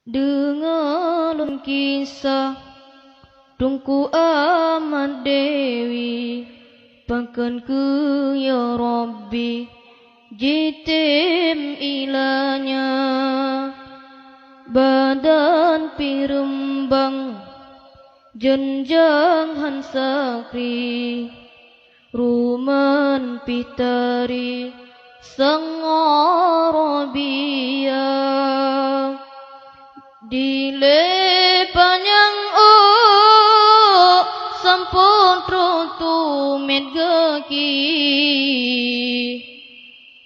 Dengarkan kisah Tunku Ahmad Dewi Pakan ke ya Rabbi Jitim ilanya Badan pirembang Jenjang hansakri Ruman pitari Sang Arabia Dile panjang sampun trotumet geki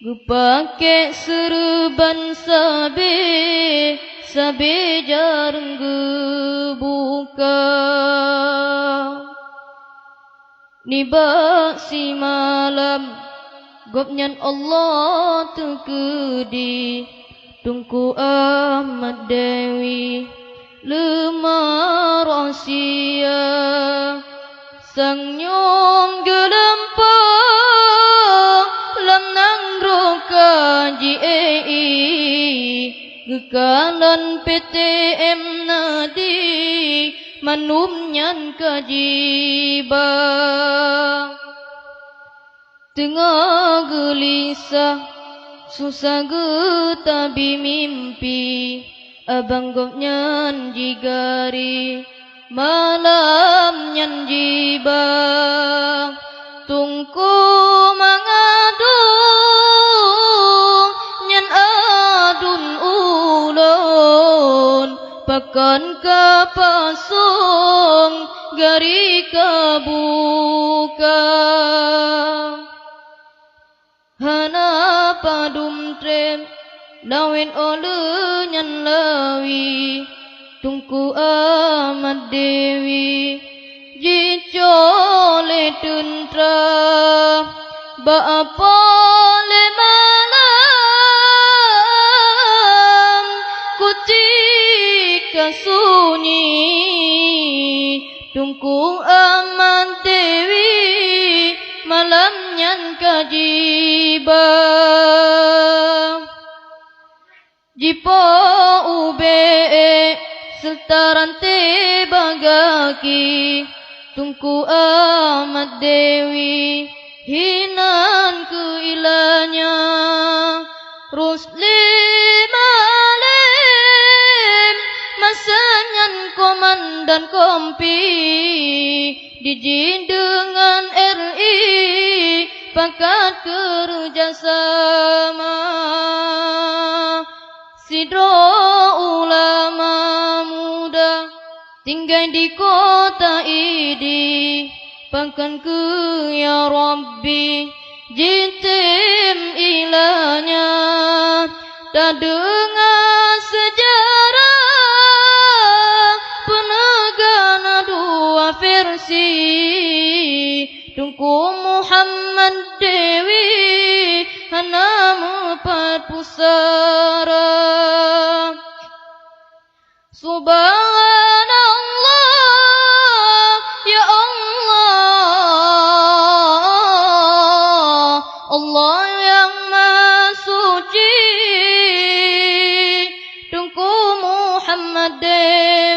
Gupake serban sabe jarang gebuka Nibak si malam Gopnyan Allah tekedi Tunku Ahmad Dewi Lemah rahsia Sang nyom gelempang Lanang roka JEI Gekalan PTM nadi Manumnyan kajibang Tengah gelisah Susah getabi mimpi Abang gopnyan jigari Malam nyan jibang Tungku mangadung Nyan adun ulon Pakan kapasong Gari kabuka Hana padum trem Lawin ole nyan lawi Tungku Ahmad Dewi Jicole tuntra Baapa le malam Kucika sunyi Tungku Ahmad Dewi Malam nyan kajibang Jipo ube Seltarante bagaki Tungku Ahmad Dewi Hinan ke ilanya Rusli malim Masanyan komandan kompi Dijin dengan RI Pakat kerjasama Sidro ulama muda Tinggal di kota ini Pakan ke ya Rabbi Jitim ilanya Tak dengar sejarah Penegana dua versi Tungku Muhammad Dewi Hana empat pusara Subhanallah Ya Allah Allah yang Maha Suci Tungku Muhammad Dewi